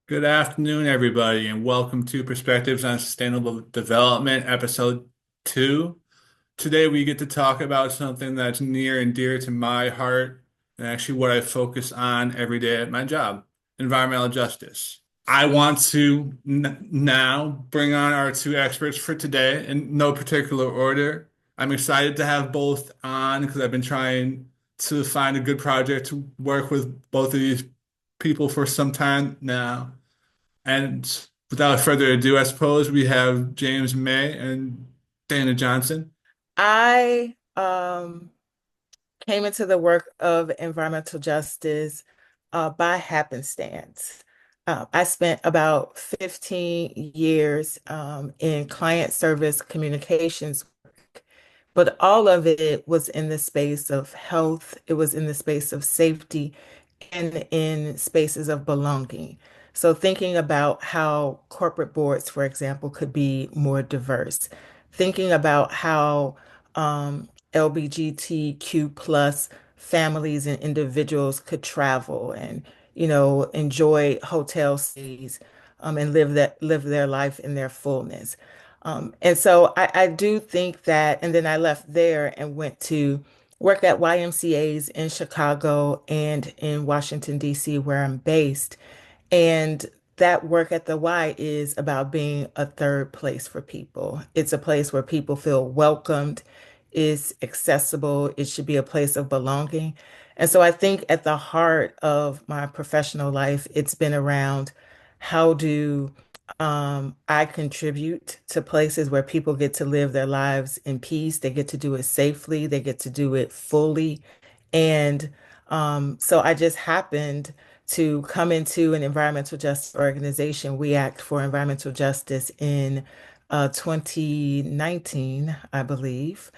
Good afternoon, everybody, and welcome to Perspectives on Sustainable Development, Episode 2. Today, we get to talk about something that's near and dear to my heart, and actually what I focus on every day at my job, environmental justice. I want to n now bring on our two experts for today in no particular order. I'm excited to have both on because I've been trying to find a good project to work with both of these people for some time now. And without further ado, I suppose we have James May and Dana Johnson. I came into the work of environmental justice by happenstance. I spent about 15 years in client service communications, but all of it was in the space of health, it was in the space of safety, and in spaces of belonging. So, thinking about how corporate boards, for example, could be more diverse, thinking about how LGBTQ plus families and individuals could travel and, enjoy hotel stays and live their life in their fullness. And so I do think that, and then I left there and went to work at YMCA's in Chicago and in Washington, D.C., where I'm based. And that work at the Y is about being a third place for people. It's a place where people feel welcomed, is accessible, it should be a place of belonging. And so I think at the heart of my professional life, it's been around how do I contribute to places where people get to live their lives in peace. They get to do it safely. They get to do it fully. And so I just happened to come into an environmental justice organization. We act for environmental justice in 2019, I believe,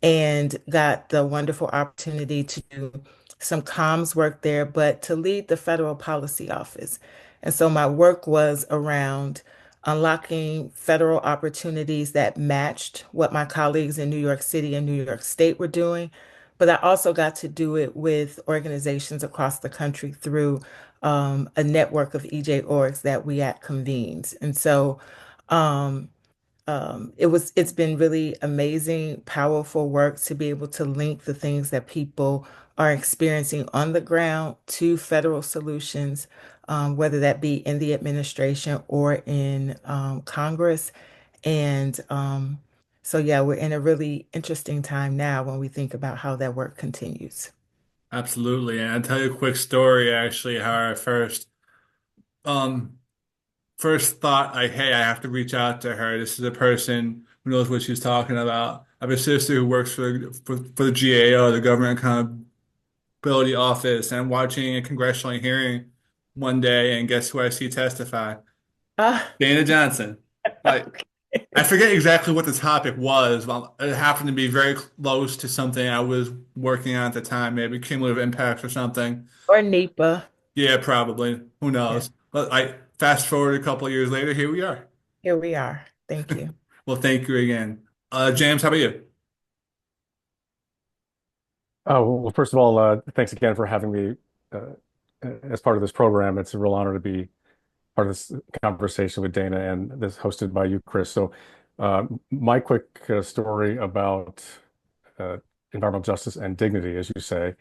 and got the wonderful opportunity to do some comms work there, but to lead the federal policy office. And so my work was around unlocking federal opportunities that matched what my colleagues in New York City and New York State were doing. But I also got to do it with organizations across the country through a network of EJ orgs that we at convenes. And so um, it's been really amazing, powerful work to be able to link the things that people are experiencing on the ground to federal solutions, whether that be in the administration or in Congress. And so, yeah, we're in a really interesting time now when we think about how that work continues. Absolutely. And I'll tell you a quick story, actually, how I um first thought like, hey, I have to reach out to her. This is a person who knows what she's talking about. I have a sister who works for the GAO, the Government Accountability Office, and I'm watching a congressional hearing one day, and guess who I see testify? Ah, Dana Johnson. Like, I forget exactly what the topic was. Well, it happened to be very close to something I was working on at the time, maybe cumulative impacts or something. or NEPA. Yeah, probably. Who Yeah, knows? But I fast forward a couple of years later, here we are. here we are. Thank you. Well, thank you again. James, how about you? Oh, well, first of all, thanks again for having me uh, as part of this program. It's a real honor to be part of this conversation with Dana and this hosted by you, Chris. So, my quick story about uh, environmental justice and dignity, as you say,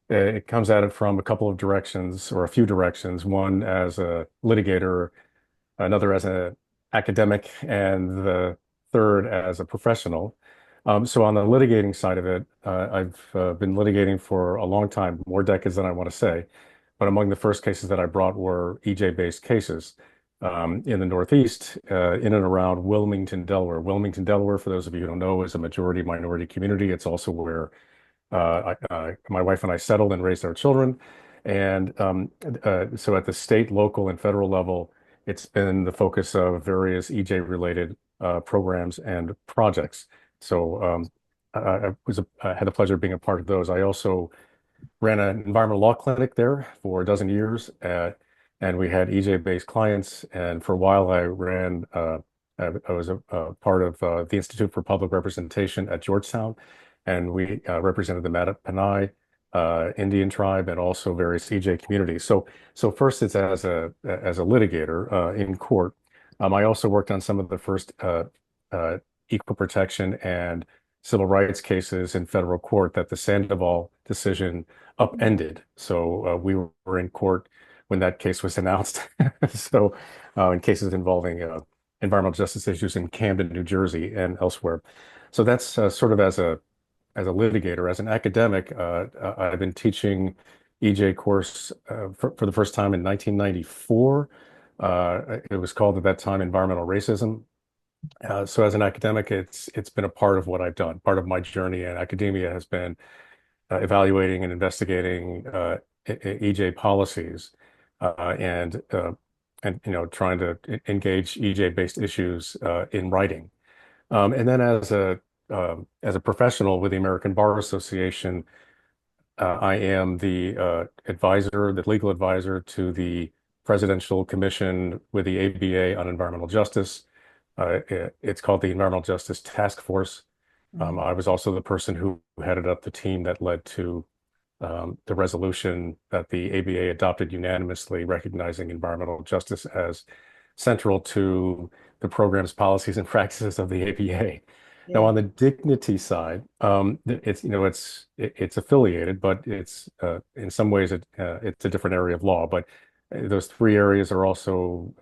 it comes at it from a couple of directions or a few directions. One as a litigator, another as an academic, and the third as a professional. So on the litigating side of it, I've been litigating for a long time, more decades than I want to say. But among the first cases that I brought were EJ-based cases in the Northeast, in and around Wilmington, Delaware. Wilmington, Delaware, for those of you who don't know, is a majority minority community. It's also where my wife and I settled and raised our children. And so at the state, local, and federal level, it's been the focus of various EJ related programs and projects. So I had the pleasure of being a part of those. I also ran an environmental law clinic there for a dozen years, and we had EJ-based clients. And for a while, I was a part of the Institute for Public Representation at Georgetown, and we represented them at Panay. Indian tribe, and also various EJ communities. So first, it's as a litigator in court. I also worked on some of the first uh, equal protection and civil rights cases in federal court that the Sandoval decision upended. So we were in court when that case was announced. So in cases involving environmental justice issues in Camden, New Jersey, and elsewhere. So that's sort of as a litigator. As an academic, I've been teaching EJ course for the first time in 1994. It was called at that time environmental racism. So as an academic, it's been a part of what I've done. Part of my journey in academia has been evaluating and investigating EJ policies and trying to engage EJ-based issues in writing. And then as a professional with the American Bar Association, I am the the legal advisor to the Presidential Commission with the ABA on Environmental Justice. It's called the Environmental Justice Task Force. Mhm. I was also the person who headed up the team that led to the resolution that the ABA adopted unanimously, recognizing environmental justice as central to the program's policies and practices of the ABA. Now, Yeah. on the dignity side, it's affiliated, but it's in some ways it's a different area of law. But those three areas are also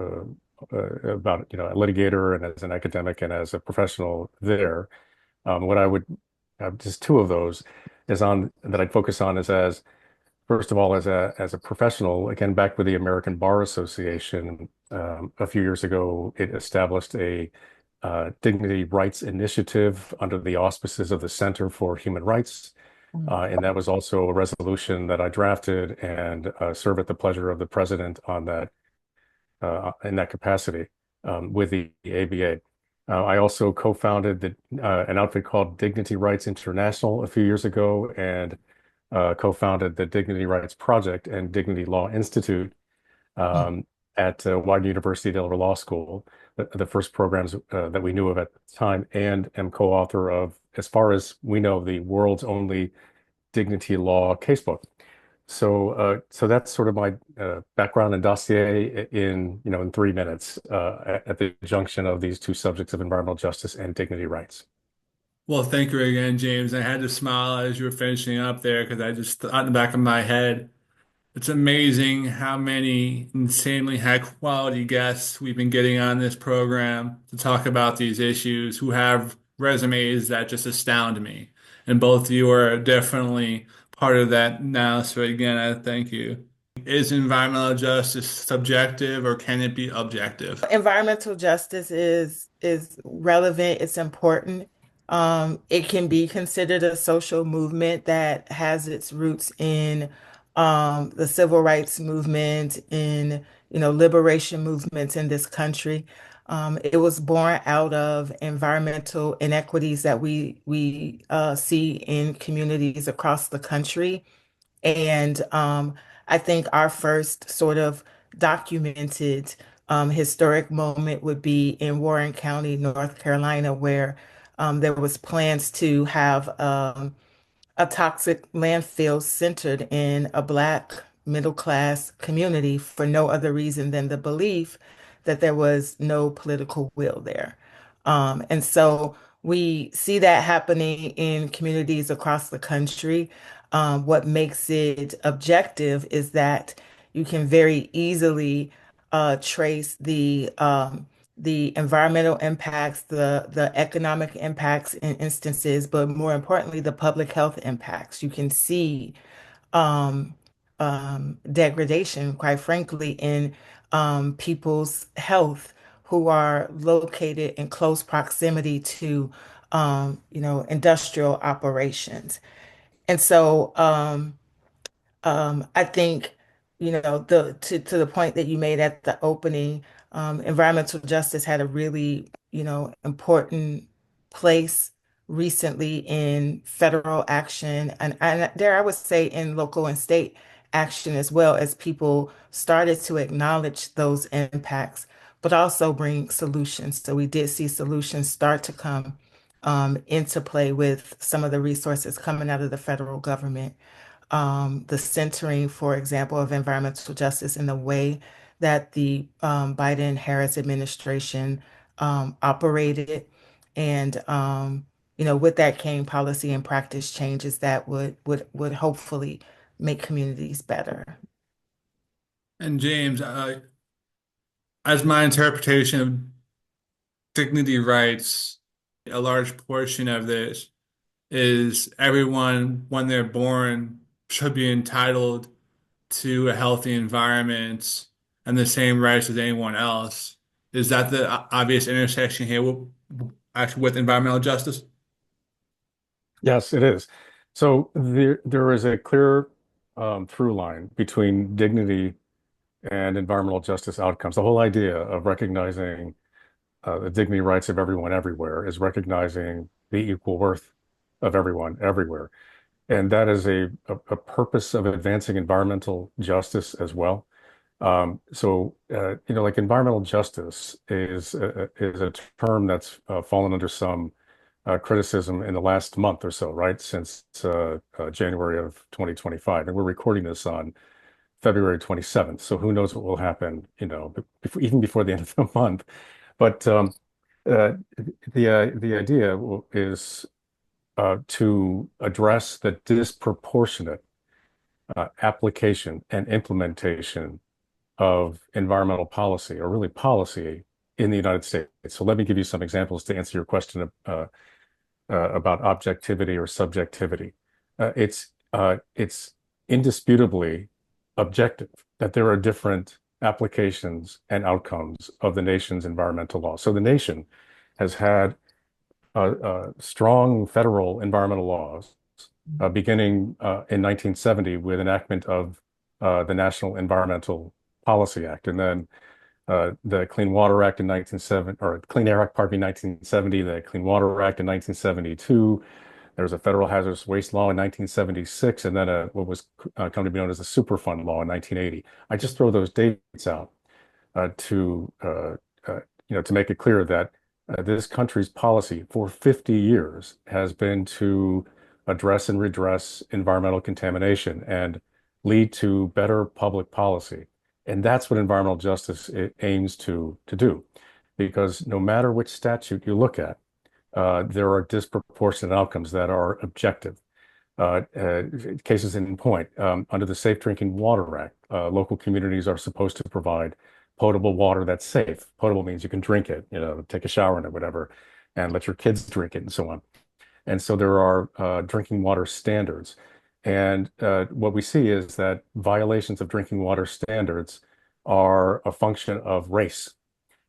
about a litigator and as an academic and as a professional there. What I would just two of those is on that I'd focus on is as first of all as a professional, again back with the American Bar Association a few years ago, it established a dignity rights initiative under the auspices of the Center for Human Rights. Mhm. And that was also a resolution that I drafted and serve at the pleasure of the president on that in that capacity with the ABA. I also co-founded an outfit called Dignity Rights International a few years ago and co-founded the Dignity Rights Project and Dignity Law Institute um, at Washburn University Delaware Law School, the first programs that we knew of at the time, and am co-author of, as far as we know, the world's only dignity law casebook. So that's sort of my background and dossier in 3 minutes at the junction of these two subjects of environmental justice and dignity rights. Well, thank you again, James. I had to smile as you were finishing up there because I just thought in the back of my head, it's amazing how many insanely high quality guests we've been getting on this program to talk about these issues who have resumes that just astound me. And both of you are definitely part of that now. So again, I thank you. Is environmental justice subjective or can it be objective? Environmental justice is relevant, it's important. It can be considered a social movement that has its roots in the civil rights movement, in liberation movements in this country. It was born out of environmental inequities that we see in communities across the country. And I think our first sort of documented historic moment would be in Warren County, North Carolina, where there was plans to have a toxic landfill centered in a Black middle class community for no other reason than the belief that there was no political will there. And so we see that happening in communities across the country. What makes it objective is that you can very easily trace the environmental impacts, the economic impacts in instances, but more importantly, the public health impacts. You can see um, degradation, quite frankly, in people's health who are located in close proximity to, industrial operations. And so, I think, to the point that you made at the opening, environmental justice had a really, important place recently in federal action and there I would say in local and state action as well as people started to acknowledge those impacts, but also bring solutions. So we did see solutions start to come into play with some of the resources coming out of the federal government. the centering, for example, of environmental justice in the way that the Biden-Harris administration operated. And with that came policy and practice changes that would hopefully make communities better. And James, as my interpretation of dignity rights, a large portion of this is everyone, when they're born, should be entitled to a healthy environment and the same rights as anyone else. Is that the obvious intersection here actually with environmental justice? Yes, it is. So there is a clear through line between dignity and environmental justice outcomes. The whole idea of recognizing the dignity rights of everyone everywhere is recognizing the equal worth of everyone everywhere. And that is a purpose of advancing environmental justice as well. Like environmental justice is a term that's fallen under some criticism in the last month or so, right? Since January of 2025. And we're recording this on February 27th. So who knows what will happen, even before the end of the month. But uh, the idea is to address the disproportionate application and implementation of environmental policy, or really policy in the United States. So let me give you some examples to answer your question about objectivity or subjectivity. It's indisputably objective that there are different applications and outcomes of the nation's environmental law. So the nation has had strong federal environmental laws beginning in 1970 with enactment of the National Environmental Policy Act, and then the Clean Water Act in 1970, or Clean Air Act, pardon me, 1970, the Clean Water Act in 1972. There was a federal hazardous waste law in 1976, and then what was come to be known as the Superfund law in 1980. I just throw those dates out to to make it clear that this country's policy for 50 years has been to address and redress environmental contamination and lead to better public policy. And that's what environmental justice aims to do. Because no matter which statute you look at, there are disproportionate outcomes that are objective. Cases in point, under the Safe Drinking Water Act, local communities are supposed to provide potable water that's safe. Potable means you can drink it, take a shower in it, whatever, and let your kids drink it and so on. And so there are drinking water standards. And what we see is that violations of drinking water standards are a function of race,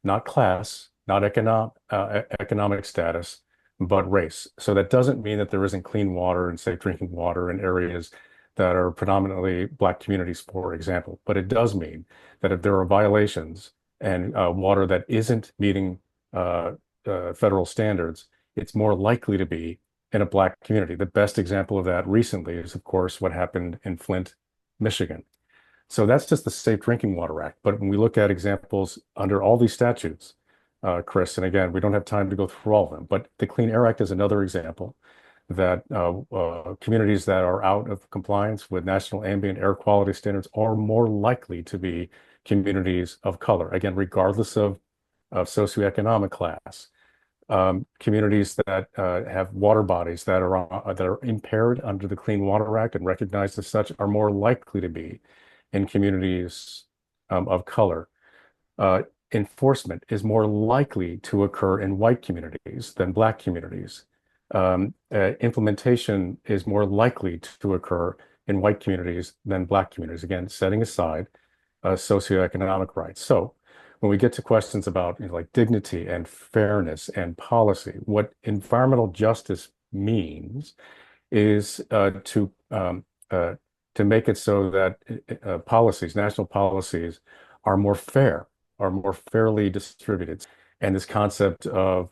not class, not economic status, but race. So that doesn't mean that there isn't clean water and safe drinking water in areas that are predominantly Black communities, for example. But it does mean that if there are violations and water that isn't meeting federal standards, it's more likely to be in a Black community. The best example of that recently is, of course, what happened in Flint, Michigan. So that's just the Safe Drinking Water Act. But when we look at examples under all these statutes, Chris, and again, we don't have time to go through all of them, but the Clean Air Act is another example that communities that are out of compliance with national ambient air quality standards are more likely to be communities of color, again, regardless of socioeconomic class. Communities that have water bodies that are impaired under the Clean Water Act and recognized as such are more likely to be in communities of color. Enforcement is more likely to occur in white communities than Black communities. Implementation is more likely to occur in white communities than Black communities. Again, setting aside socioeconomic rights. So when we get to questions about like dignity and fairness and policy, what environmental justice means is to make it so that national policies, are more fair, are more fairly distributed. And this concept of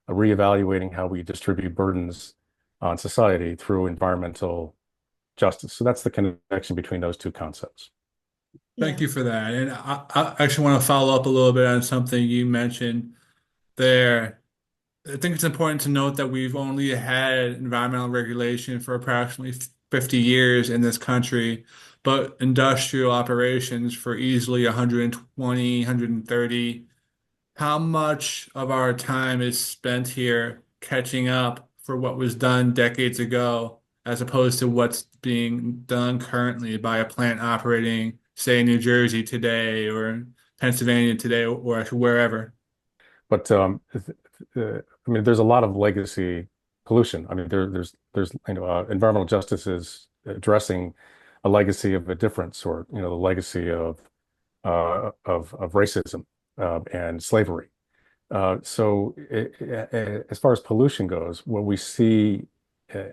reevaluating how we distribute burdens on society through environmental justice. So that's the connection between those two concepts. Thank Yeah. you for that. And I actually want to follow up a little bit on something you mentioned there. I think it's important to note that we've only had environmental regulation for approximately 50 years in this country, but industrial operations for easily 120, 130. How much of our time is spent here catching up for what was done decades ago, as opposed to what's being done currently by a plant operating, say, in New Jersey today or Pennsylvania today or wherever? But I mean, there's a lot of legacy pollution. I mean, there's environmental justice is addressing a legacy of a different sort. You know, the legacy of racism and slavery. So as far as pollution goes, what we see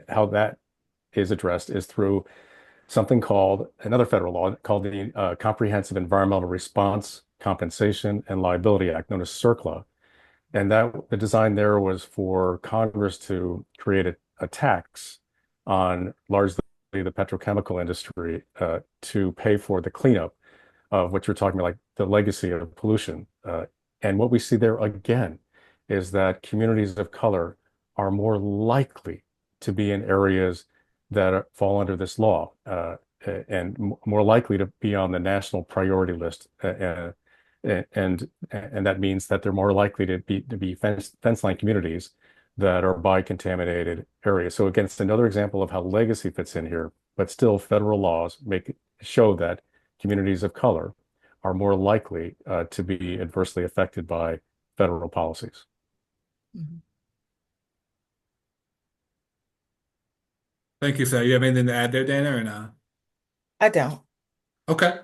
how that is addressed is through something called another federal law called the Comprehensive Environmental Response, Compensation, and Liability Act, known as CERCLA. And that the design there was for Congress to create a tax on largely the petrochemical industry to pay for the cleanup of what you're talking about, like the legacy of pollution. And what we see there again is that communities of color are more likely to be in areas that fall under this law and more likely to be on the national priority list. And that means that they're more likely to be fence line communities that are by contaminated areas. So again, it's another example of how legacy fits in here, but still federal laws show that communities of color are more likely to be adversely affected by federal policies. Mhm. Thank you for that. You have anything to add there, Dana, or not? I don't. Okay.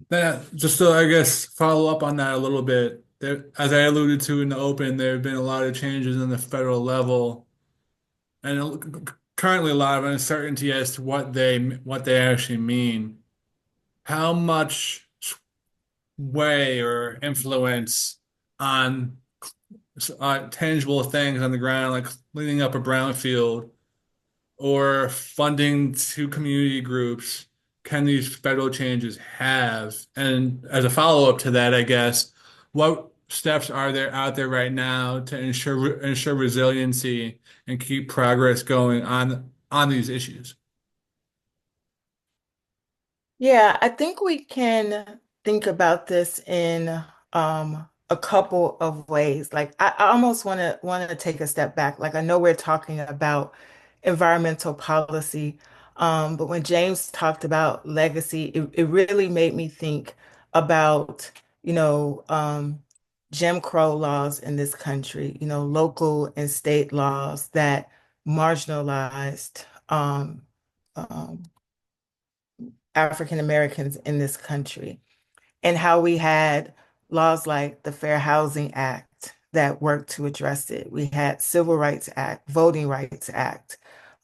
Then just to, I guess, follow up on that a little bit, as I alluded to in the open, there have been a lot of changes in the federal level, and currently a lot of uncertainty as to what they actually mean. How much way or influence on tangible things on the ground, like cleaning up a brownfield or funding to community groups, can these federal changes have? And as a follow-up to that, I guess, what steps are there out there right now to ensure resiliency and keep progress going on these issues? Yeah, I think we can think about this in a couple of ways. Like I almost want to take a step back. Like I know we're talking about environmental policy, but when James talked about legacy, it really made me think about, you know, Jim Crow laws in this country, local and state laws that marginalized um, African Americans in this country, and how we had laws like the Fair Housing Act that worked to address it. We had Civil Rights Act, Voting Rights Act,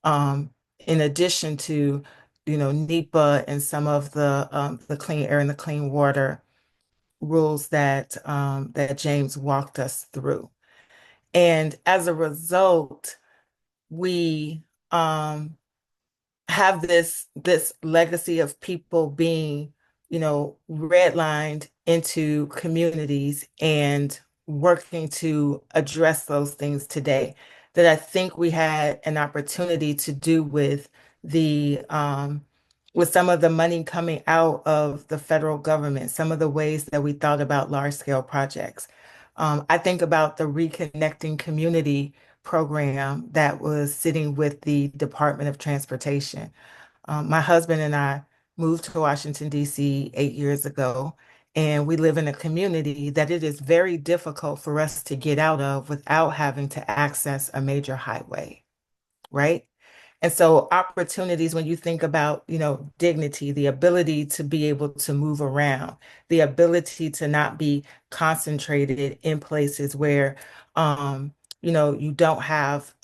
in addition to, NEPA and some of the clean air and the clean water rules that James walked us through. And as a result, we have this legacy of people being, redlined into communities and working to address those things today that I think we had an opportunity to do with some of the money coming out of the federal government, some of the ways that we thought about large scale projects. I think about the Reconnecting Community program that was sitting with the Department of Transportation. My husband and I moved to Washington, D.C. 8 years ago, and we live in a community that it is very difficult for us to get out of without having to access a major highway, right? And so opportunities, when you think about, dignity, the ability to be able to move around, the ability to not be concentrated in places where, you don't have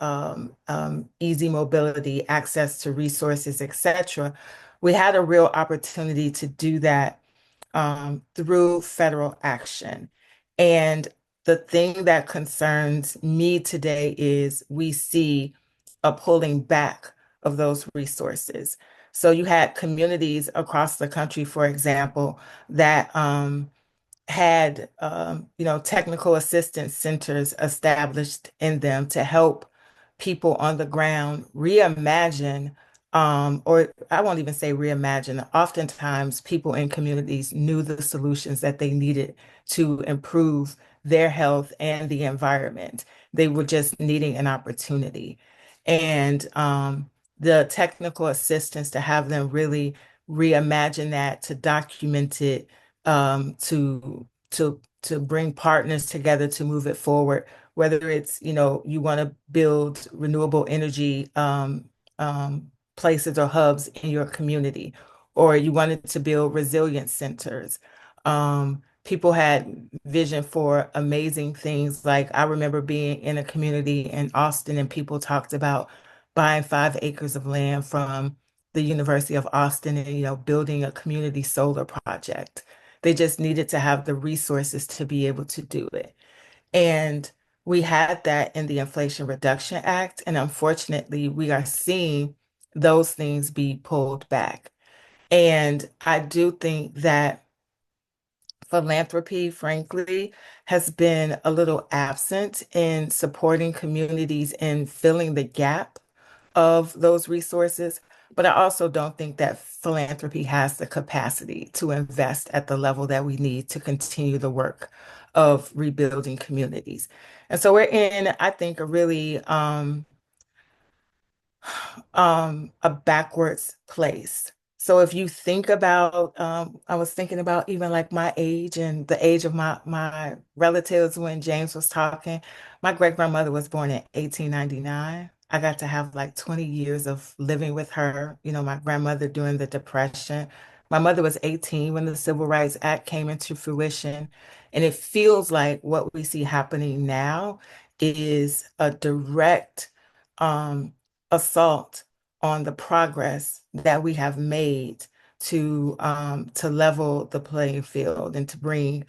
easy mobility, access to resources, etc. We had a real opportunity to do that through federal action. And the thing that concerns me today is we see a pulling back of those resources. So you had communities across the country, for example, that had technical assistance centers established in them to help people on the ground reimagine or I won't even say reimagine. Oftentimes, people in communities knew the solutions that they needed to improve their health and the environment. They were just needing an opportunity. And the technical assistance to have them really reimagine that, to document it, to bring partners together to move it forward, whether it's, you want to build renewable energy places or hubs in your community, or you wanted to build resilience centers. People had vision for amazing things. Like I remember being in a community in Austin and people talked about buying 5 acres of land from the University of Austin and, building a community solar project. They just needed to have the resources to be able to do it. And we had that in the Inflation Reduction Act. And unfortunately, we are seeing those things be pulled back. And I do think that philanthropy, frankly, has been a little absent in supporting communities in filling the gap of those resources. But I also don't think that philanthropy has the capacity to invest at the level that we need to continue the work of rebuilding communities. And so we're in, I think, a really a backwards place. So if you think about, I was thinking about even like my age and the age of my relatives when James was talking. My great grandmother was born in 1899. I got to have like 20 years of living with her. My grandmother during the Depression. My mother was 18 when the Civil Rights Act came into fruition. And it feels like what we see happening now is a direct um, assault on the progress that we have made to level the playing field and to bring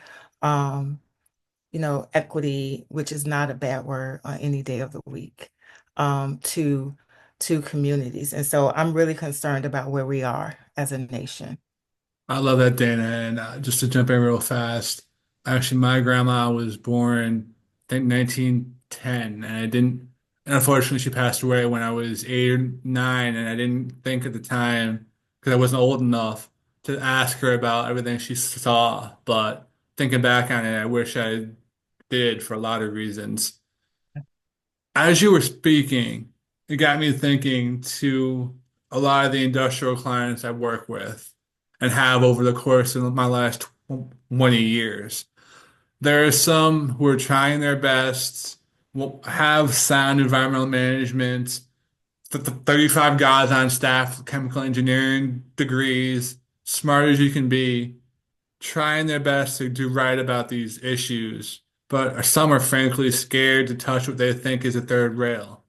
equity, which is not a bad word on any day of the week, to communities. And so I'm really concerned about where we are as a nation. I love that, Dana. And just to jump in real fast, actually, my grandma was born, I think, 1910, and I didn't, and unfortunately, she passed away when I was 8 or 9, and I didn't think at the time, because I wasn't old enough to ask her about everything she saw. But thinking back on it, I wish I did for a lot of reasons. As you were speaking, it got me thinking to a lot of the industrial clients I work with and have over the course of my last 20 years. There are some who are trying their best, have sound environmental management, 35 guys on staff with chemical engineering degrees, smart as you can be, trying their best to do right about these issues, but some are frankly scared to touch what they think is a third rail.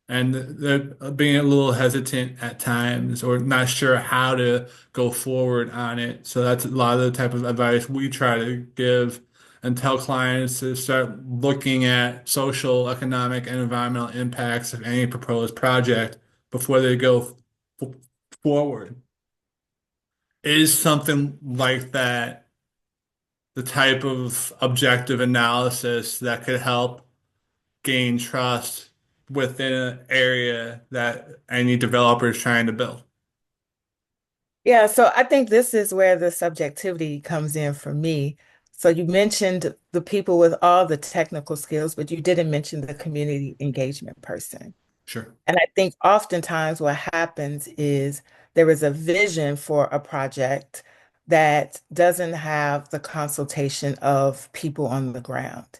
And they're being a little hesitant at times or not sure how to go forward on it. So that's a lot of the type of advice we try to give and tell clients to start looking at social, economic, and environmental impacts of any proposed project before they go forward. Is something like that the type of objective analysis that could help gain trust within an area that any developer is trying to build? Yeah, so I think this is where the subjectivity comes in for me. So you mentioned the people with all the technical skills, but you didn't mention the community engagement person. Sure. And I think oftentimes what happens is there is a vision for a project that doesn't have the consultation of people on the ground.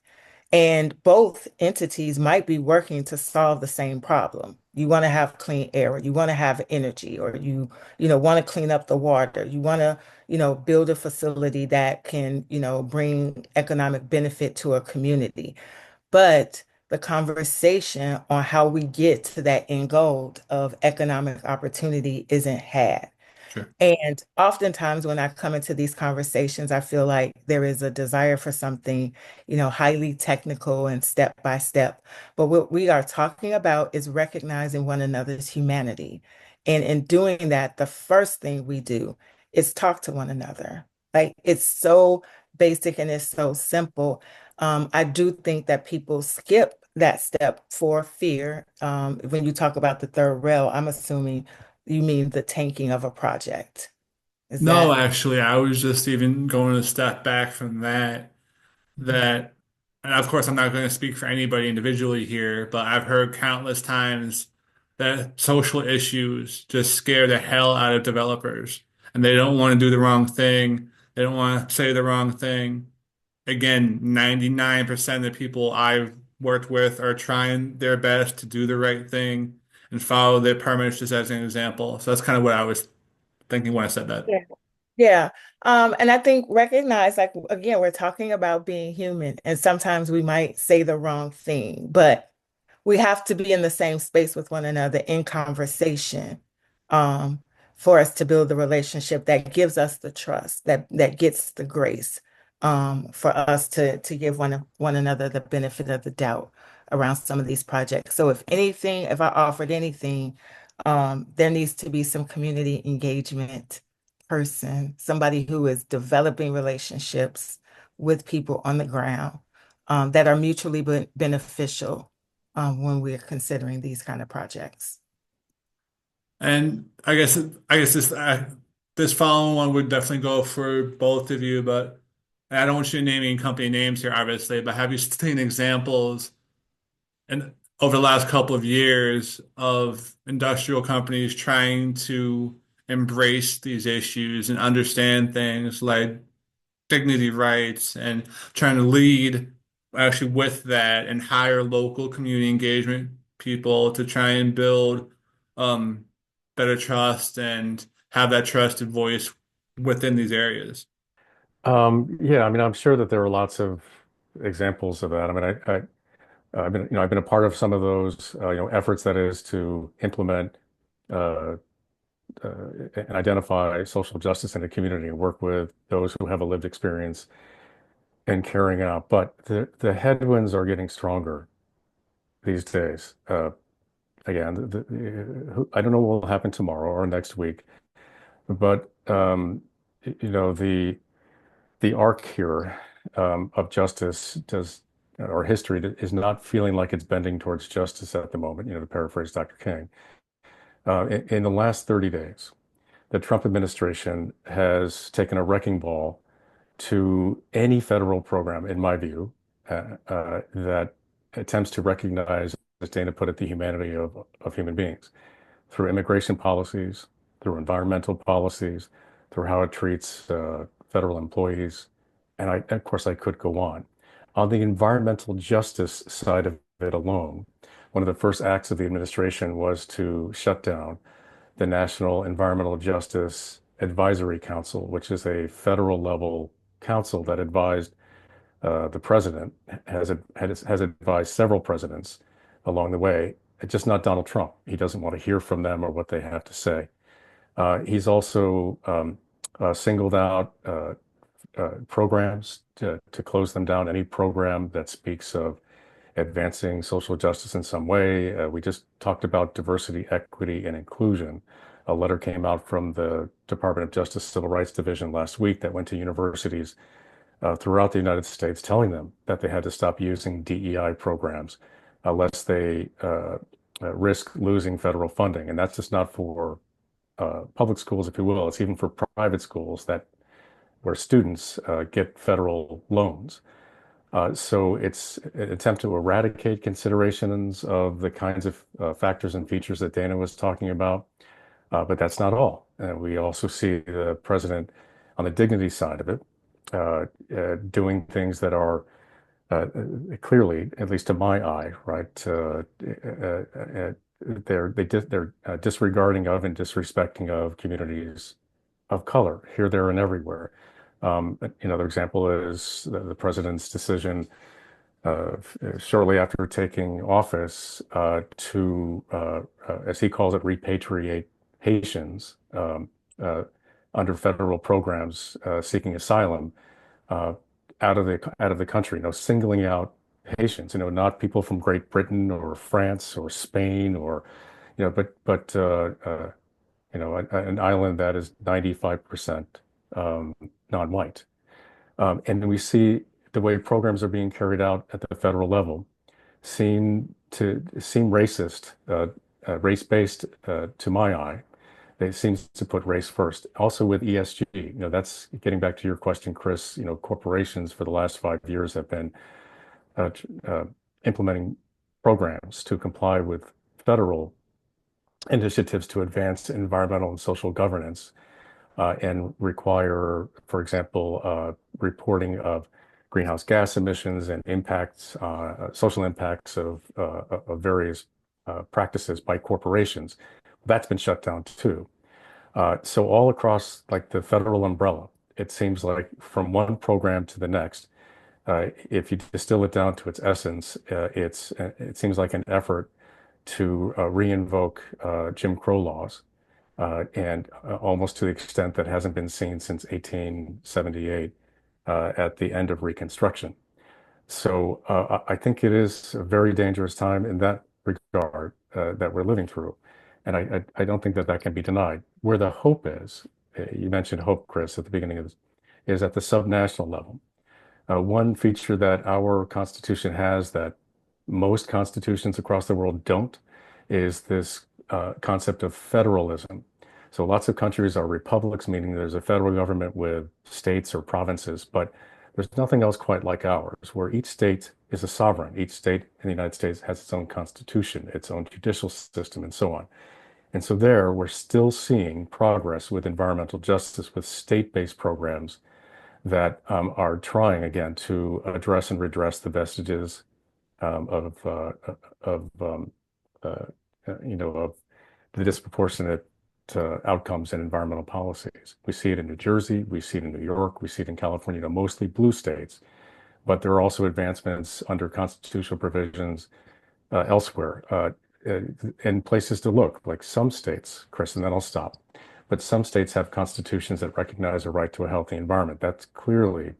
And both entities might be working to solve the same problem. You want to have clean air, or you want to have energy, or you want to clean up the water. You want to, build a facility that can, bring economic benefit to a community. But the conversation on how we get to that end goal of economic opportunity isn't had. Sure. And oftentimes when I come into these conversations, I feel like there is a desire for something, highly technical and step by step. But what we are talking about is recognizing one another's humanity. And in doing that, the first thing we do is talk to one another. Like it's so basic and it's so simple. I do think that people skip that step for fear. When you talk about the third rail, I'm assuming you mean the tanking of a project? Is No, that? actually, I was just even going a step back from that. That, and of course, I'm not going to speak for anybody individually here, but I've heard countless times that social issues just scare the hell out of developers, and they don't want to do the wrong thing. They don't want to say the wrong thing. Again, 99% of the people I've worked with are trying their best to do the right thing and follow their permits, just as an example. So that's kind of what I was thinking when I said that. Yeah. Yeah. And I think recognize, like, again, we're talking about being human, and sometimes we might say the wrong thing, but we have to be in the same space with one another in conversation, um, for us to build the relationship that gives us the trust, that gets the grace, for us to give one another the benefit of the doubt around some of these projects. So if anything, if I offered anything, there needs to be some community engagement person, somebody who is developing relationships with people on the ground, that are mutually beneficial, when we're considering these kind of projects. And I guess this following one would definitely go for both of you, but I don't want you naming company names here, obviously, but have you seen examples and over the last couple of years of industrial companies trying to embrace these issues and understand things like dignity rights and trying to lead actually with that and hire local community engagement people to try and build um, better trust and have that trusted voice within these areas. Yeah, I mean, I'm sure that there are lots of examples of that. I mean, I've been a part of some of those, efforts that is to implement uh, and identify social justice in a community and work with those who have a lived experience in carrying out. But the headwinds are getting stronger these days. Again, I don't know what will happen tomorrow or next week, but you know, the arc here of justice does or history is not feeling like it's bending towards justice at the moment, to paraphrase Dr. King. In the last 30 days, the Trump administration has taken a wrecking ball to any federal program, in my view, that attempts to recognize, as Dana put it, the humanity of human beings through immigration policies, through environmental policies, through how it treats federal employees. And of course, I could go on. On the environmental justice side of it alone, one of the first acts of the administration was to shut down the National Environmental Justice Advisory Council, which is a federal level council that advised the president, has advised several presidents along the way, just not Donald Trump. He doesn't want to hear from them or what they have to say. He's also singled out programs to close them down. Any program that speaks of advancing social justice in some way. We just talked about diversity, equity, and inclusion. A letter came out from the Department of Justice Civil Rights Division last week that went to universities throughout the United States, telling them that they had to stop using DEI programs lest they risk losing federal funding. And that's just not for public schools, if you will. It's even for private schools that where students get federal loans. So it's an attempt to eradicate considerations of the kinds of factors and features that Dana was talking about. But that's not all. We also see the president on the dignity side of it doing things that are clearly, at least to my eye, right? They're disregarding of and disrespecting of communities of color here, there, and everywhere. Another example is the president's decision shortly after taking office as he calls it, repatriate Haitians under federal programs seeking asylum uh, out of the country. Singling out Haitians. Not people from Great Britain or France or Spain or but an island that is 95% non-white. And we see the way programs are being carried out at the federal level seem racist, race-based to my eye. It seems to put race first. Also with ESG, that's getting back to your question, Chris. Corporations for the last 5 years have been uh, uh, implementing programs to comply with federal initiatives to advance environmental and social governance and require, for example, reporting of greenhouse gas emissions and impacts, social impacts of various practices by corporations. That's been shut down too. So all across like the federal umbrella, it seems like from one program to the next, if you distill it down to its essence, it seems like an effort to reinvoke Jim Crow laws, and almost to the extent that hasn't been seen since 1878 at the end of Reconstruction. So I think it is a very dangerous time in that regard that we're living through. And I don't think that that can be denied. Where the hope is, you mentioned hope, Chris, at the beginning of this, is at the subnational level. One feature that our Constitution has that most constitutions across the world don't is this concept of federalism. So lots of countries are republics, meaning there's a federal government with states or provinces, but there's nothing else quite like ours, where each state is a sovereign. Each state in the United States has its own constitution, its own judicial system, and so on. And so there, we're still seeing progress with environmental justice, with state-based programs that are trying again to address and redress the vestiges of uh, of the disproportionate outcomes in environmental policies. We see it in New Jersey, we see it in New York, we see it in California, mostly blue states, but there are also advancements under constitutional provisions elsewhere and places to look, like some states, Chris, and then I'll stop. But some states have constitutions that recognize a right to a healthy environment. That's clearly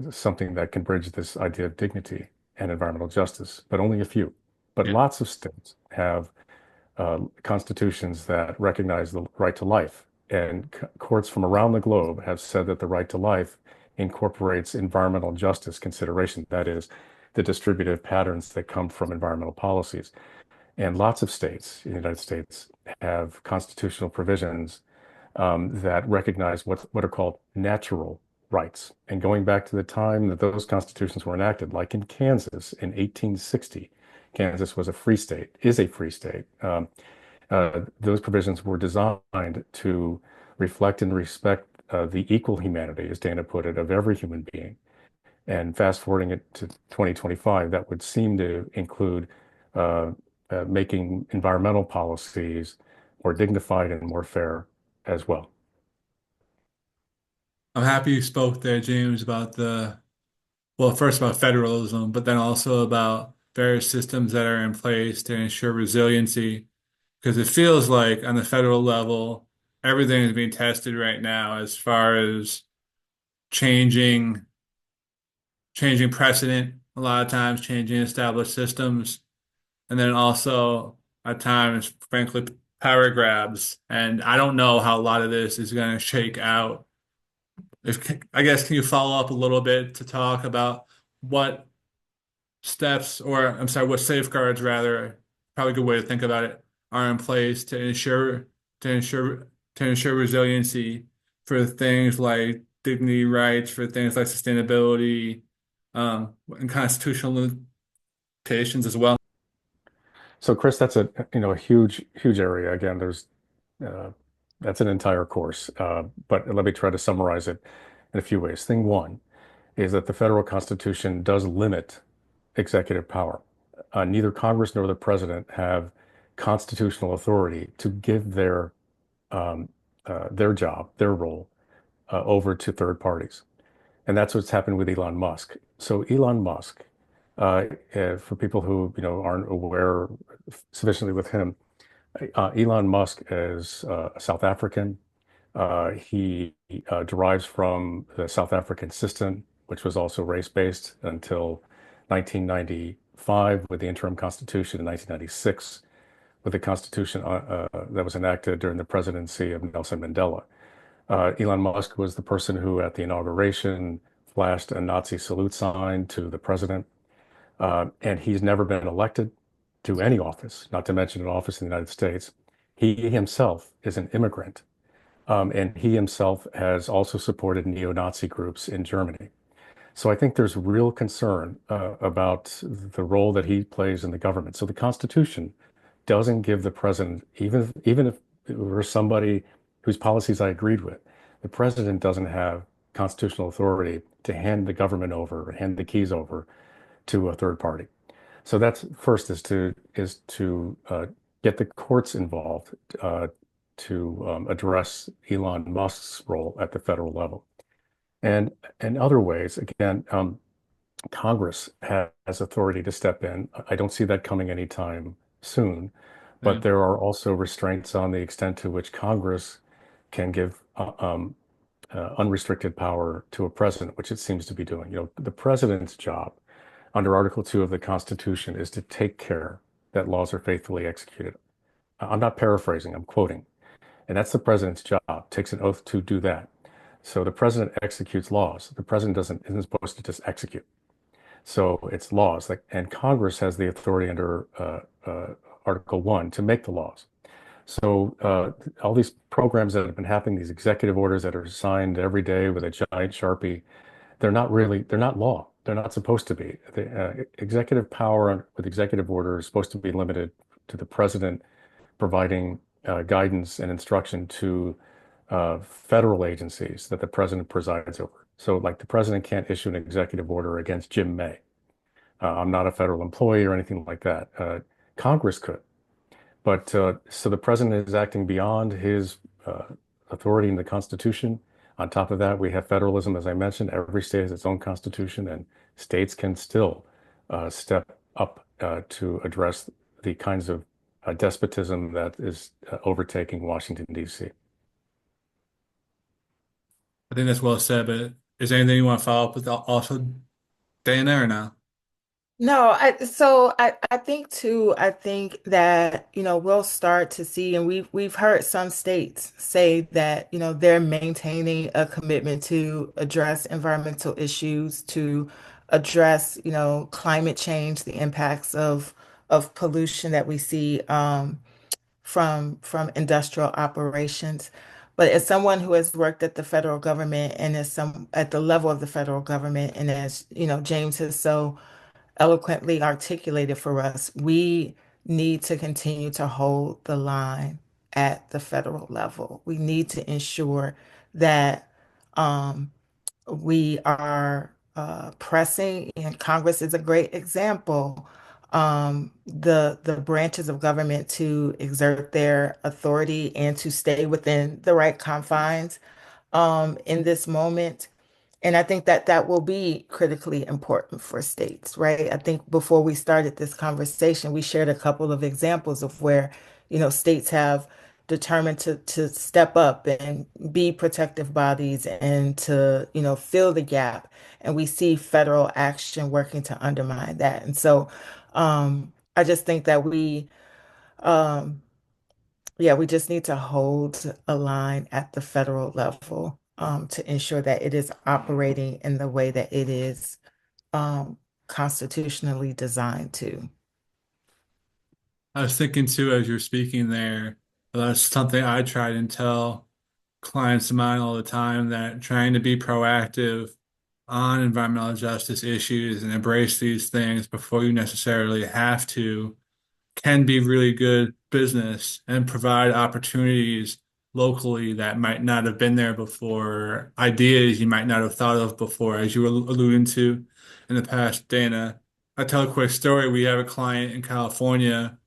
something that can bridge this idea of dignity and environmental justice, but only a few. But Yeah. lots of states have constitutions that recognize the right to life. And courts from around the globe have said that the right to life incorporates environmental justice consideration. That is, the distributive patterns that come from environmental policies. And lots of states in the United States have constitutional provisions that recognize what are called natural rights. And going back to the time that those constitutions were enacted, like in Kansas in 1860, Kansas was a free state, is a free state. Those provisions were designed to reflect and respect the equal humanity, as Dana put it, of every human being. And fast forwarding it to 2025, that would seem to include uh, making environmental policies more dignified and more fair as well. I'm happy you spoke there, James, about well, first about federalism, but then also about various systems that are in place to ensure resiliency. Because it feels like on the federal level, everything is being tested right now as far as changing changing precedent, a lot of times changing established systems, and then also at times, frankly, power grabs. And I don't know how a lot of this is going to shake out. I guess, can you follow up a little bit to talk about what steps, or I'm sorry, what safeguards rather, probably a good way to think about it, are in place to ensure to ensure resiliency for things like dignity rights, for things like sustainability, and constitutional limitations as well. So, Chris, that's a huge huge area. Again, there's uh, that's an entire course, but let me try to summarize it in a few ways. Thing one is that the federal Constitution does limit executive power. Neither Congress nor the president have constitutional authority to give their job, their role, over to third parties. And that's what's happened with Elon Musk. So Elon Musk, for people who aren't aware sufficiently with him, Elon Musk is South African. He derives from the South African system, which was also race-based until 1995 with the interim constitution in 1996 with the constitution that was enacted during the presidency of Nelson Mandela. Elon Musk was the person who, at the inauguration, flashed a Nazi salute sign to the president. And he's never been elected to any office, not to mention an office in the United States. He himself is an immigrant, and he himself has also supported neo-Nazi groups in Germany. So I think there's real concern about the role that he plays in the government. So the Constitution doesn't give the president, even if it were somebody whose policies I agreed with, the president doesn't have constitutional authority to hand the government over, or hand the keys over to a third party. So that's first is to get the courts involved to address Elon Musk's role at the federal level. And in other ways, again, Congress has authority to step in. I don't see that coming anytime soon, but Yeah. there are also restraints on the extent to which Congress can give unrestricted power to a president, which it seems to be doing. The president's job under Article 2 of the Constitution is to take care that laws are faithfully executed. I'm not paraphrasing, I'm quoting. And that's the president's job, takes an oath to do that. So the president executes laws. The president isn't supposed to just execute. So it's laws, and Congress has the authority under Article 1 to make the laws. So all these programs that have been happening, these executive orders that are signed every day with a giant Sharpie, they're not law. They're not supposed to be. The executive power with executive order is supposed to be limited to the president providing guidance and instruction to federal agencies that the president presides over. So, like, the president can't issue an executive order against Jim May. I'm not a federal employee or anything like that. Congress could. But so the president is acting beyond his authority in the Constitution. On top of that, we have federalism, as I mentioned. Every state has its own constitution, and states can still step up to address the kinds of despotism that is overtaking Washington, D.C. I think that's well said, but is there anything you want to follow up with also, Dana, or no? No, I think too, I think that, we'll start to see, and we've heard some states say that, they're maintaining a commitment to address environmental issues, to address, climate change, the impacts of pollution that we see from industrial operations. But as someone who has worked at the federal government and as some at the level of the federal government, and as James has so eloquently articulated for us, we need to continue to hold the line at the federal level. We need to ensure that um, we are pressing, and Congress is a great example, the branches of government to exert their authority and to stay within the right confines in this moment. And I think that that will be critically important for states, right? I think before we started this conversation, we shared a couple of examples of where, states have determined to step up and be protective bodies and to, fill the gap. And we see federal action working to undermine that. And so I just think that um, yeah, we just need to hold a line at the federal level to ensure that it is operating in the way that it is um, constitutionally designed to. I was thinking too, as you're speaking there, that's something I try and tell clients of mine all the time, that trying to be proactive on environmental justice issues and embrace these things before you necessarily have to can be really good business and provide opportunities locally that might not have been there before, ideas you might not have thought of before, as you were alluding to in the past, Dana. I tell a quick story. We have a client in California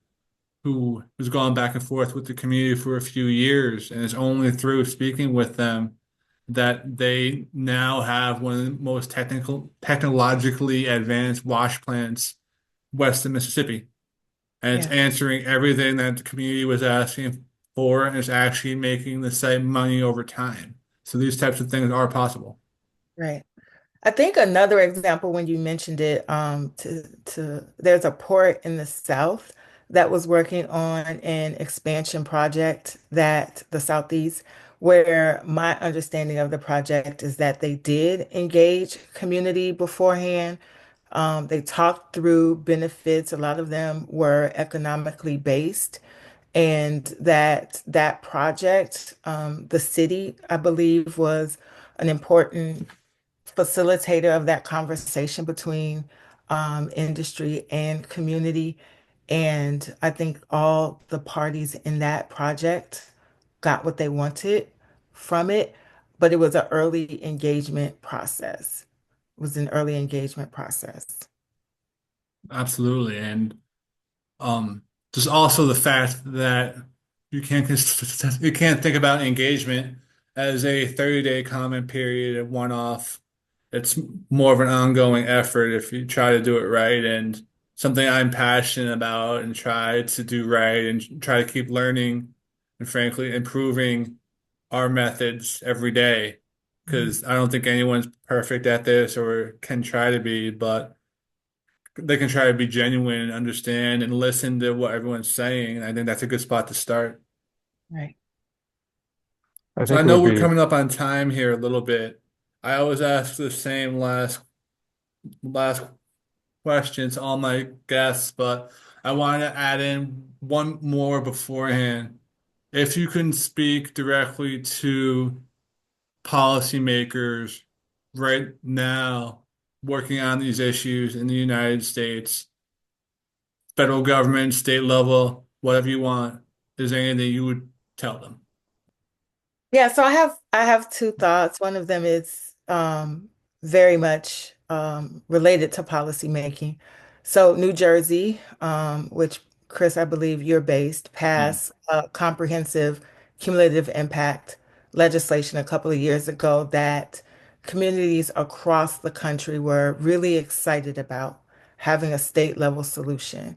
who was going back and forth with the community for a few years, and it's only through speaking with them that they now have one of the most technologically advanced wash plants west of Mississippi. And it's Yeah, answering everything that the community was asking for, and it's actually making the same money over time. So these types of things are possible. right. I think another example when you mentioned it, to there's a port in the South that was working on an expansion project that the Southeast, where my understanding of the project is that they did engage community beforehand. They talked through benefits. A lot of them were economically based. and that project, the city, I believe, was an important facilitator of that conversation between industry and community. And I think all the parties in that project got what they wanted from it, but it was an early engagement process. It was an early engagement process. Absolutely. And Um, there's also the fact that you can't think about engagement as a 30-day comment period and one-off. It's more of an ongoing effort if you try to do it right, and something I'm passionate about and try to do right and try to keep learning and frankly improving our methods every day. Mhm. Because I don't think anyone's perfect at this or can try to be, but they can try to be genuine and understand and listen to what everyone's saying. And I think that's a good spot to start. Right. I So I think it know would we're be, coming up on time here a little bit. I always ask the same last question to all my guests, but I want to add in one more beforehand. If you can speak directly to policymakers right now working on these issues in the United States, federal government, state level, whatever you want, is there anything you would tell them? Yeah, so I have two thoughts. One of them is very much related to policy making. So New Jersey, which Chris, I believe you're based, Yeah. passed comprehensive cumulative impact legislation a couple of years ago that communities across the country were really excited about having a state level solution.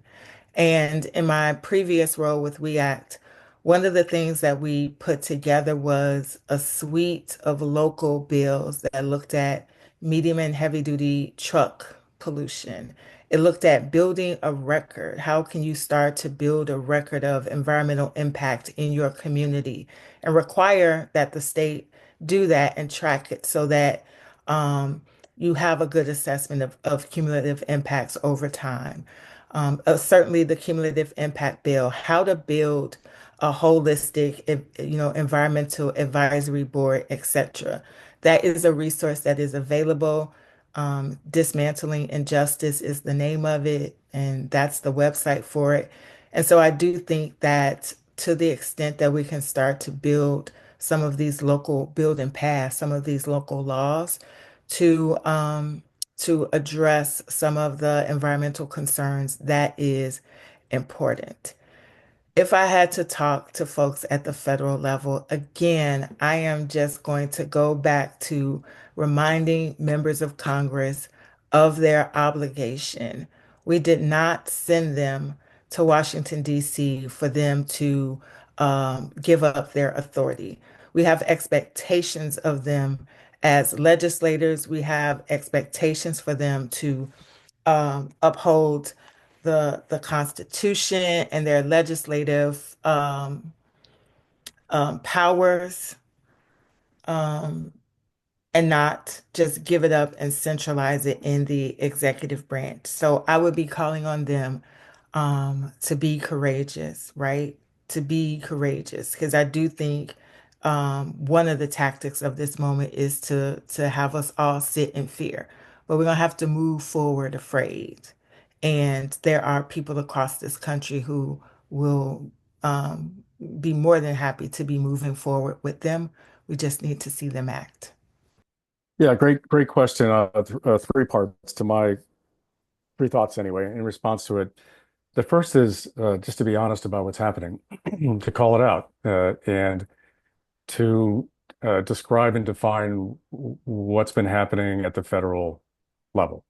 And in my previous role with WeAct, one of the things that we put together was a suite of local bills that looked at medium and heavy duty truck pollution. It looked at building a record. How can you start to build a record of environmental impact in your community and require that the state do that and track it so that um, you have a good assessment of cumulative impacts over time. Certainly the cumulative impact bill, how to build a holistic, environmental advisory board, etc. That is a resource that is available. Dismantling Injustice is the name of it, and that's the website for it. And so I do think that to the extent that we can start to build some of these local, build and pass some of these local laws to address some of the environmental concerns, that is important. If I had to talk to folks at the federal level, again, I am just going to go back to reminding members of Congress of their obligation. We did not send them to Washington, D.C. for them to give up their authority. We have expectations of them as legislators. We have expectations for them to uphold the Constitution and their legislative powers, um, and not just give it up and centralize it in the executive branch. So I would be calling on them to be courageous, right? To be courageous, because I do think one of the tactics of this moment is to have us all sit in fear, but we're gonna have to move forward afraid. And there are people across this country who will be more than happy to be moving forward with them. We just need to see them act. yeah, great question. Three parts to my three thoughts anyway, in response to it. The first is just to be honest about what's happening, to call it out, and to describe and define what's been happening at the federal level,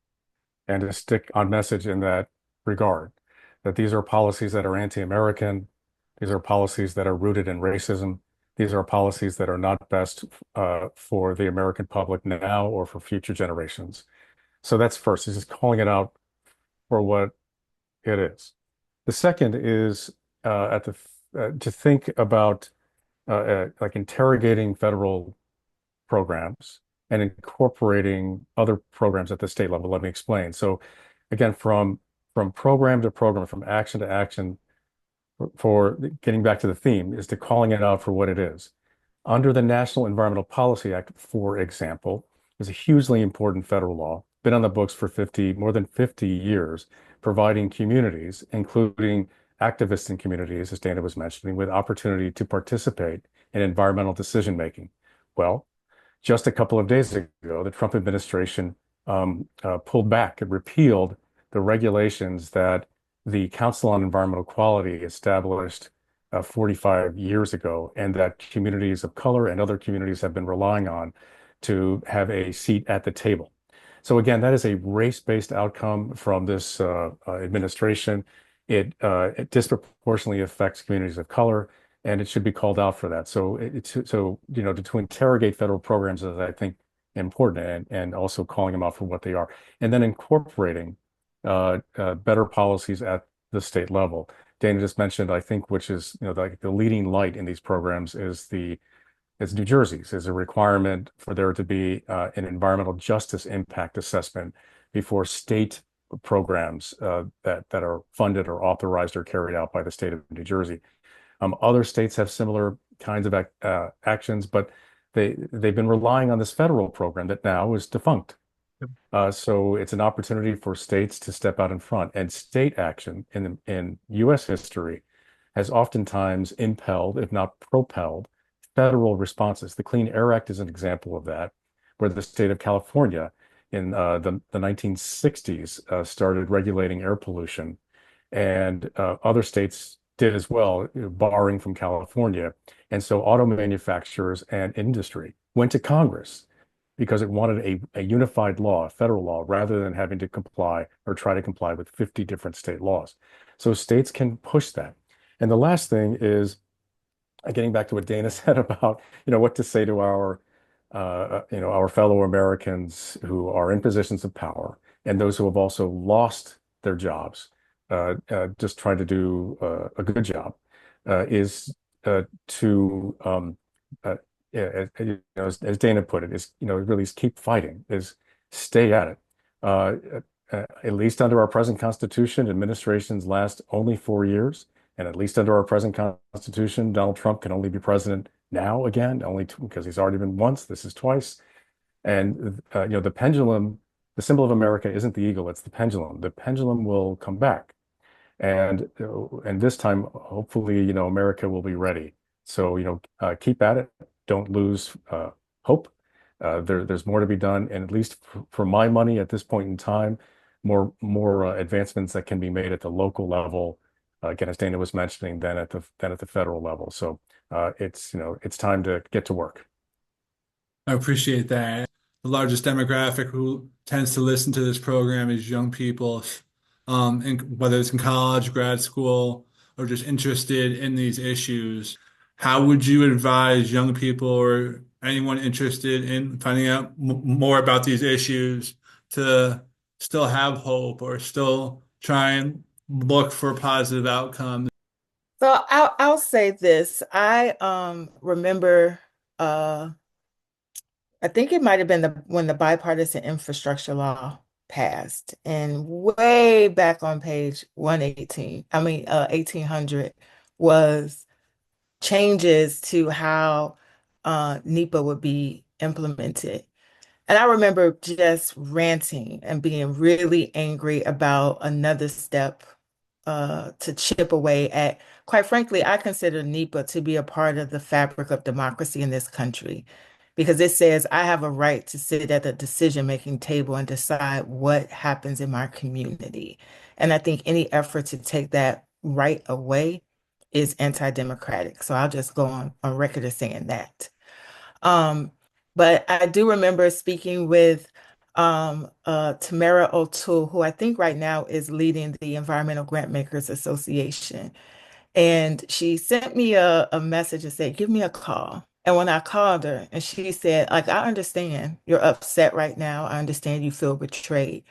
and to stick on message in that regard, that these are policies that are anti-American, these are policies that are rooted in racism, these are policies that are not best for the American public now or for future generations. So that's first, is just calling it out for what it is. The second is to think about like interrogating federal programs and incorporating other programs at the state level. Let me explain. So again, from program to program, from action to action, for getting back to the theme, is to calling it out for what it is. Under the National Environmental Policy Act, for example, is a hugely important federal law, been on the books for more than 50 years, providing communities, including activists in communities, as Dana was mentioning, with opportunity to participate in environmental decision making. Well, just a couple of days ago, the Trump administration pulled back and repealed the regulations that the Council on Environmental Quality established 45 years ago, and that communities of color and other communities have been relying on to have a seat at the table. So again, that is a race-based outcome from this administration. It disproportionately affects communities of color, and it should be called out for that. So to interrogate federal programs is, I think, important, and also calling them out for what they are, and then incorporating better policies at the state level. Dana just mentioned, I think, which is like the leading light in these programs is New Jersey's is a requirement for there to be an environmental justice impact assessment before state programs that are funded or authorized or carried out by the state of New Jersey. Other states have similar kinds of actions, but they've been relying on this federal program that now is defunct. So it's an opportunity for states to step out in front, and state action in U.S. history has oftentimes impelled, if not propelled, federal responses. The Clean Air Act is an example of that, where the state of California in the 1960s started regulating air pollution, and other states did as well, borrowing from California. And so auto manufacturers and industry went to Congress because it wanted a unified law, a federal law, rather than having to comply or try to comply with 50 different state laws. So states can push that. And the last thing is getting back to what Dana said about, what to say to our fellow Americans who are in positions of power and those who have also lost their jobs, just trying to do a good job, is to as Dana put it, is really is keep fighting, is stay at it. At least under our present Constitution, administrations last only 4 years, and at least under our present Constitution, Donald Trump can only be president now again, only because he's already been once. This is twice, and the pendulum. The symbol of America isn't the eagle; it's the pendulum. The pendulum will come back, and this time, hopefully, America will be ready. So, keep at it. Don't lose hope. There's more to be done, and at least for my money at this point in time, more advancements that can be made at the local level. Again, as Dana was mentioning, than at the federal level. So it's time to get to work. I appreciate that. The largest demographic who tends to listen to this program is young people, whether it's in college, grad school, or just interested in these issues. How would you advise young people or anyone interested in finding out more about these issues to still have hope or still try and look for positive outcomes? So I'll say this. I remember I think it might have been when the bipartisan infrastructure law passed, and way back on page 118, 1800 was changes to how NEPA would be implemented. And I remember just ranting and being really angry about another step to chip away at. Quite frankly, I consider NEPA to be a part of the fabric of democracy in this country because it says I have a right to sit at the decision-making table and decide what happens in my community. And I think any effort to take that right away is anti-democratic. So I'll just go on record as saying that. Um, but I do remember speaking with Tamara O'Toole, who I think right now is leading the Environmental Grant Makers Association. And she sent me a message and said, give me a call. And when I called her and she said, like, I understand you're upset right now. I understand you feel betrayed.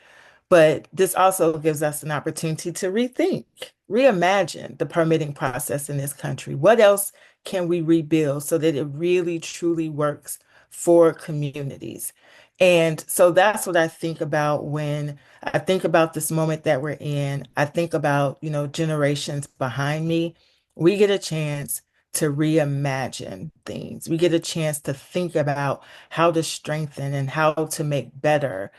But this also gives us an opportunity to rethink, reimagine the permitting process in this country. What else can we rebuild so that it really truly works for communities? And so that's what I think about when I think about this moment that we're in. I think about, generations behind me we get a chance to reimagine things. We get a chance to think about how to strengthen and how to make better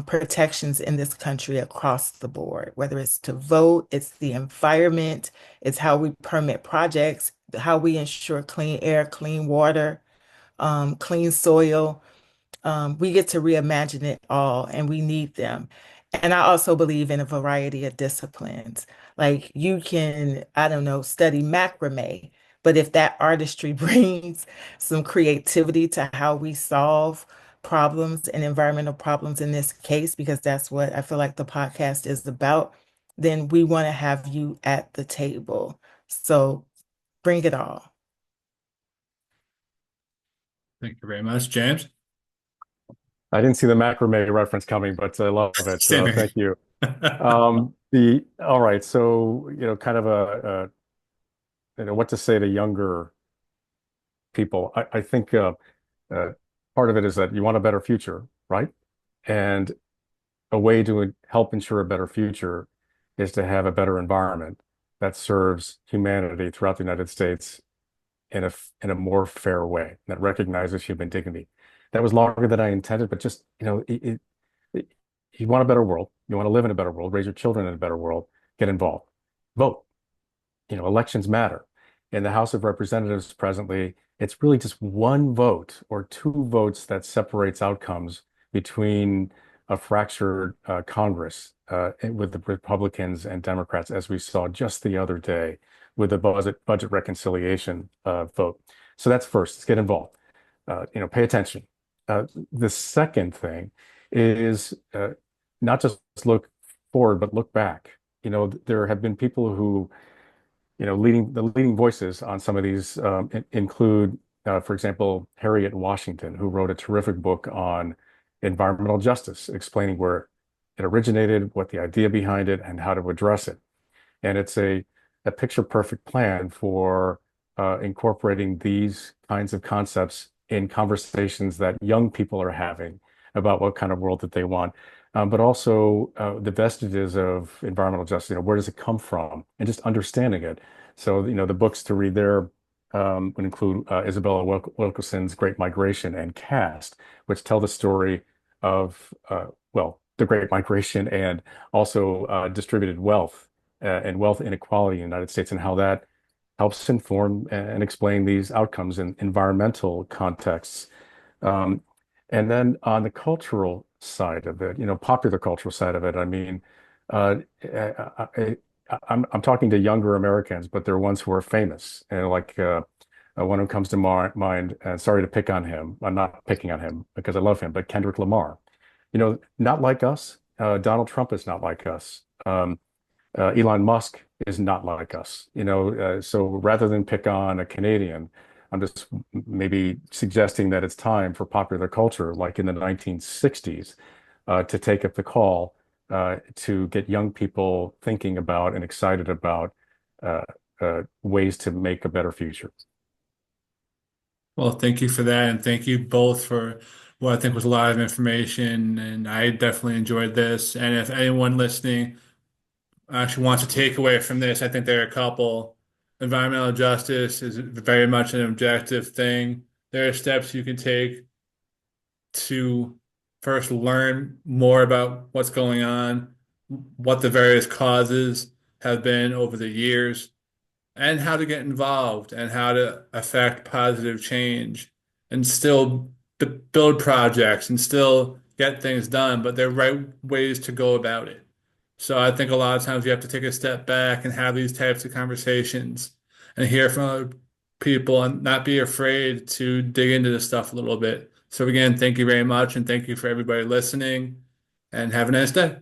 protections in this country across the board, whether it's to vote, it's the environment, it's how we permit projects, how we ensure clean air, clean water, clean soil. We get to reimagine it all, and we need them. And I also believe in a variety of disciplines. Like you can, I don't know, study macrame, but if that artistry brings some creativity to how we solve problems and environmental problems in this case, because that's what I feel like the podcast is about, then we want to have you at the table. So bring it all. Thank you very much, James. I didn't see the macrame reference coming, but I love it. Same Thank here. you. The all right, so kind of what to say to younger people. I think uh, part of it is that you want a better future, right? And a way to help ensure a better future is to have a better environment that serves humanity throughout the United States in a more fair way that recognizes human dignity. That was longer than I intended, but just you want a better world, you want to live in a better world, raise your children in a better world, get involved, vote. Elections matter. In the House of Representatives presently, it's really just one vote or two votes that separates outcomes between a fractured Congress with the Republicans and Democrats, as we saw just the other day with the budget reconciliation vote. So that's first. Let's get involved. Pay attention. The second thing is not just look forward, but look back. There have been people who leading voices on some of these include, for example, Harriet Washington, who wrote a terrific book on environmental justice, explaining where it originated, what the idea behind it, and how to address it. And it's a picture perfect plan for incorporating these kinds of concepts in conversations that young people are having about what kind of world that they want. But also the vestiges of environmental justice, where does it come from? And just understanding it. So, the books to read there would include Isabella Wilkerson's Great Migration and Caste, which tell the story of, the Great Migration and also distributed wealth and wealth inequality in the United States and how that helps inform and explain these outcomes in environmental contexts. Um, and then on the cultural side of it, popular cultural side of it, I mean, uh, I'm talking to younger Americans, but they're ones who are famous, and like one who comes to mind. And sorry to pick on him, I'm not picking on him because I love him, but Kendrick Lamar, not like us. Donald Trump is not like us. Elon Musk is not like us, so rather than pick on a Canadian, I'm just maybe suggesting that it's time for popular culture, like in the 1960s, to take up the call to get young people thinking about and excited about uh, ways to make a better future. Well, thank you for that, and thank you both for what I think was a lot of information, and I definitely enjoyed this. And if anyone listening actually wants to take away from this, I think there are a couple. Environmental justice is very much an objective thing. There are steps you can take to first learn more about what's going on, what the various causes have been over the years, and how to get involved and how to affect positive change and still build projects and still get things done, but there are right ways to go about it. So I think a lot of times you have to take a step back and have these types of conversations and hear from other people and not be afraid to dig into this stuff a little bit. So again, thank you very much and thank you for everybody listening and have a nice day.